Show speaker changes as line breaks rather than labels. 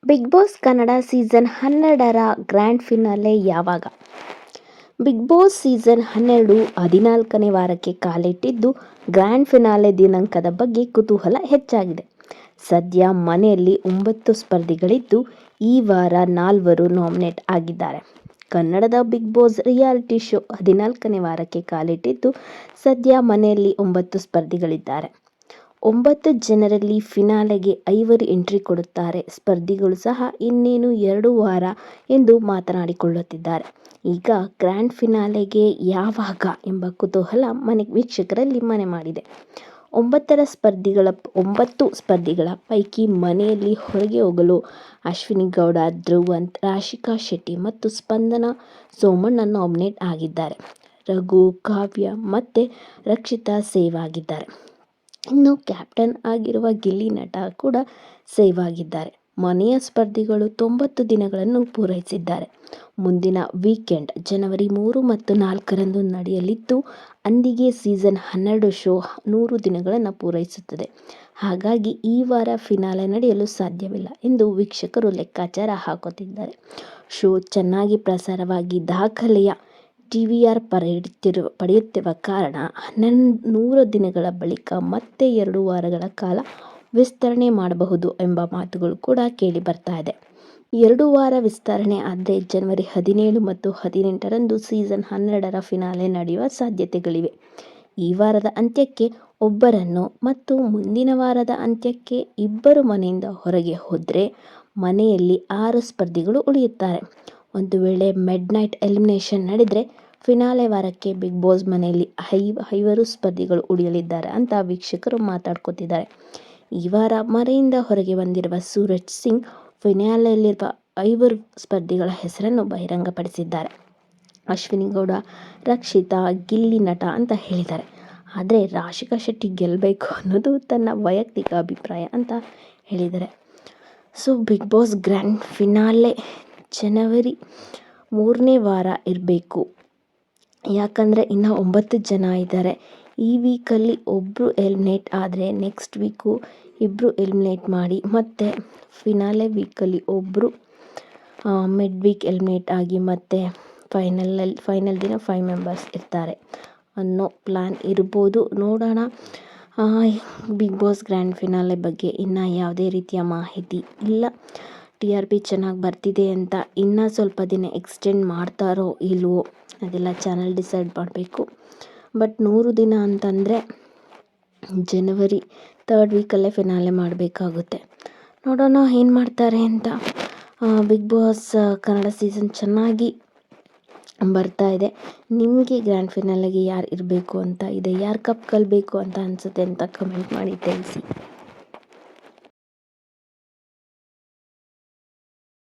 Big Boss Kannada season 12ರ grand finale ಯಾವಾಗ? Bigg Boss season 12 14ನೇ ವಾರಕ್ಕೆ ಕಾಲಿಟ್ಟಿದ್ದು, ಗ್ರ್ಯಾಂಡ್ ಫಿನಾಲೆ ದಿನಾಂಕದ ಬಗ್ಗೆ ಕುತೂಹಲ ಹೆಚ್ಚಾಗಿದೆ. ಸದ್ಯ ಮನೆಯಲ್ಲಿ 9 ಸ್ಪರ್ಧಿಗಳಿದ್ದು, ಈ ವಾರ 4ರು ನಾಮಿನೇಟ್ ಆಗಿದ್ದಾರೆ. ಕನ್ನಡದ ಬಿಗ್ ಬಾಸ್ ರಿಯಾಲಿಟಿ ಶೋ 14ನೇ ವಾರಕ್ಕೆ ಕಾಲಿಟ್ಟಿದ್ದು, ಸದ್ಯ ಮನೆಯಲ್ಲಿ 9 ಸ್ಪರ್ಧಿಗಳಿದ್ದಾರೆ. 9 ಜನರಲ್ಲಿ ಫಿನಾಲೆಗೆ 5ರು ಎಂಟ್ರಿ ಕೊಡುತ್ತಾರೆ. ಸ್ಪರ್ಧಿಗಳು ಸಹ ಇನ್ನೇನು 2 ವಾರ ಎಂದು ಮಾತನಾಡಿಕೊಳ್ಳುತ್ತಿದ್ದಾರೆ. ಈಗ ಗ್ರ್ಯಾಂಡ್ ಫಿನಾಲೆಗೆ ಯಾವಾಗ ಎಂಬ ಕುತೂಹಲ ವೀಕ್ಷಕರಲ್ಲಿ ಮನೆ ಮಾಡಿದೆ. 9 ಸ್ಪರ್ಧಿಗಳ ಪೈಕಿ ಮನೆಯಲ್ಲಿ ಹೊರಗೆ ಹೋಗಲು ಅಶ್ವಿನಿ ಗೌಡ, ಧ್ರುವಂತ್, ರಾಶಿಕಾ ಶೆಟ್ಟಿ ಮತ್ತು ಸ್ಪಂದನ ಸೋಮಣ್ಣ ನಾಮಿನೇಟ್ ಆಗಿದ್ದಾರೆ. ರಘು, ಕಾವ್ಯ ಮತ್ತು ರಕ್ಷಿತಾ ಸೇವ್ ಆಗಿದ್ದಾರೆ. ಇನ್ನು ಕ್ಯಾಪ್ಟನ್ ಆಗಿರುವ ಗಿಲ್ಲಿ ನಟ ಕೂಡ ಸೇವ್ ಆಗಿದ್ದಾರೆ. ಮನೆಯ ಸ್ಪರ್ಧಿಗಳು 90 ದಿನಗಳನ್ನು ಪೂರೈಸಿದ್ದಾರೆ. ಮುಂದಿನ ವೀಕೆಂಡ್ ಜನವರಿ 3 ಮತ್ತು 4ರಂದು ನಡೆಯಲಿದ್ದು, ಅಂದಿಗೆ ಸೀಸನ್ 12 ಶೋ 100 ದಿನಗಳನ್ನು ಪೂರೈಸುತ್ತದೆ. ಹಾಗಾಗಿ ಈ ವಾರ ಫಿನಾಲೆ ನಡೆಯಲು ಸಾಧ್ಯವಿಲ್ಲ ಎಂದು ವೀಕ್ಷಕರು ಲೆಕ್ಕಾಚಾರ ಹಾಕುತ್ತಿದ್ದಾರೆ. ಶೋ ಚೆನ್ನಾಗಿ ಪ್ರಸಾರವಾಗಿ ದಾಖಲೆಯ TVR ಪಡೆಯುತ್ತಿರುವ ಕಾರಣ 100 ದಿನಗಳ ಬಳಿಕ ಮತ್ತೆ 2 ವಾರಗಳ ಕಾಲ ವಿಸ್ತರಣೆ ಮಾಡಬಹುದು ಎಂಬ ಮಾತುಗಳು ಕೂಡ ಕೇಳಿ ಬರ್ತಾ ಇದೆ. 2 ವಾರ ವಿಸ್ತರಣೆ ಆದರೆ ಜನವರಿ 17 ಮತ್ತು 18ರಂದು ಸೀಸನ್ 12ರ ಫಿನಾಲೆ ನಡೆಯುವ ಸಾಧ್ಯತೆಗಳಿವೆ. ಈ ವಾರದ ಅಂತ್ಯಕ್ಕೆ ಒಬ್ಬರನ್ನು ಮತ್ತು ಮುಂದಿನ ವಾರದ ಅಂತ್ಯಕ್ಕೆ 2 ಮನೆಯಿಂದ ಹೊರಗೆ ಹೋದರೆ ಮನೆಯಲ್ಲಿ 6 ಸ್ಪರ್ಧಿಗಳು ಉಳಿಯುತ್ತಾರೆ. ಒಂದು ವೇಳೆ ಮಿಡ್ನೈಟ್ ಎಲಿಮಿನೇಷನ್ ನಡೆದರೆ ಫಿನಾಲೆ ವಾರಕ್ಕೆ ಬಿಗ್ ಬಾಸ್ ಮನೆಯಲ್ಲಿ 5 ಸ್ಪರ್ಧಿಗಳು ಉಳಿಯಲಿದ್ದಾರೆ ಅಂತ ವೀಕ್ಷಕರು ಮಾತಾಡ್ಕೋತಿದ್ದಾರೆ. ಈ ವಾರ ಮನೆಯಿಂದ ಹೊರಗೆ ಬಂದಿರುವ ಸೂರಜ್ ಸಿಂಗ್ ಫಿನಾಲೆಯಲ್ಲಿರುವ 5 ಸ್ಪರ್ಧಿಗಳ ಹೆಸರನ್ನು ಬಹಿರಂಗಪಡಿಸಿದ್ದಾರೆ. ಅಶ್ವಿನಿ ಗೌಡ, ರಕ್ಷಿತಾ, ಗಿಲ್ಲಿ ನಟ ಅಂತ ಹೇಳಿದ್ದಾರೆ. ಆದರೆ ರಾಶಿಕಾ ಶೆಟ್ಟಿ ಗೆಲ್ಲಬೇಕು ಅನ್ನೋದು ತನ್ನ ವೈಯಕ್ತಿಕ ಅಭಿಪ್ರಾಯ ಅಂತ ಹೇಳಿದ್ದಾರೆ. So Bigg Boss grand finale ಜನವರಿ 3ನೇ ವಾರ ಇರಬೇಕು. ಯಾಕಂದರೆ ಇನ್ನು 9 ಜನ ಇದ್ದಾರೆ. ಈ ವೀಕಲ್ಲಿ ಒಬ್ಬರು ಎಲಿಮಿನೇಟ್ ಆದರೆ ನೆಕ್ಸ್ಟ್ ವೀಕು 2 ಎಲಿಮಿನೇಟ್ ಮಾಡಿ ಮತ್ತು ಫಿನಾಲೆ ವೀಕಲ್ಲಿ ಒಬ್ಬರು ಮಿಡ್ ವೀಕ್ ಎಲಿಮಿನೇಟ್ ಆಗಿ ಮತ್ತು ಫೈನಲ್ ದಿನ 5 ಮೆಂಬರ್ಸ್ ಇರ್ತಾರೆ ಅನ್ನೋ ಪ್ಲ್ಯಾನ್ ಇರ್ಬೋದು. ನೋಡೋಣ. ಬಿಗ್ ಬಾಸ್ ಗ್ರ್ಯಾಂಡ್ ಫಿನಾಲೆ ಬಗ್ಗೆ ಇನ್ನೂ ಯಾವುದೇ ರೀತಿಯ ಮಾಹಿತಿ ಇಲ್ಲ. TRP ಚೆನ್ನಾಗಿ ಬರ್ತಿದೆ ಅಂತ ಇನ್ನೂ ಸ್ವಲ್ಪ ದಿನ ಎಕ್ಸ್ಟೆಂಡ್ ಮಾಡ್ತಾರೋ ಇಲ್ವೋ ಅದೆಲ್ಲ ಚಾನಲ್ ಡಿಸೈಡ್ ಮಾಡಬೇಕು. ಬಟ್ 100 ದಿನ ಅಂತಂದರೆ ಜನವರಿ 3rd ವೀಕಲ್ಲೇ ಫಿನಾಲೆ ಮಾಡಬೇಕಾಗುತ್ತೆ. ನೋಡೋಣ ಏನು ಮಾಡ್ತಾರೆ ಅಂತ. ಬಿಗ್ ಬಾಸ್ ಕನ್ನಡ ಸೀಸನ್ ಚೆನ್ನಾಗಿ ಬರ್ತಾ ಇದೆ. ನಿಮಗೆ ಗ್ರ್ಯಾಂಡ್ ಫಿನಾಲೆಗೆ ಯಾರು ಇರಬೇಕು ಅಂತ ಇದೆ, ಯಾರು ಕಪ್ ಗೆಲ್ಲಬೇಕು ಅಂತ ಅನಿಸುತ್ತೆ ಅಂತ ಕಮೆಂಟ್ ಮಾಡಿ ತಿಳಿಸಿ.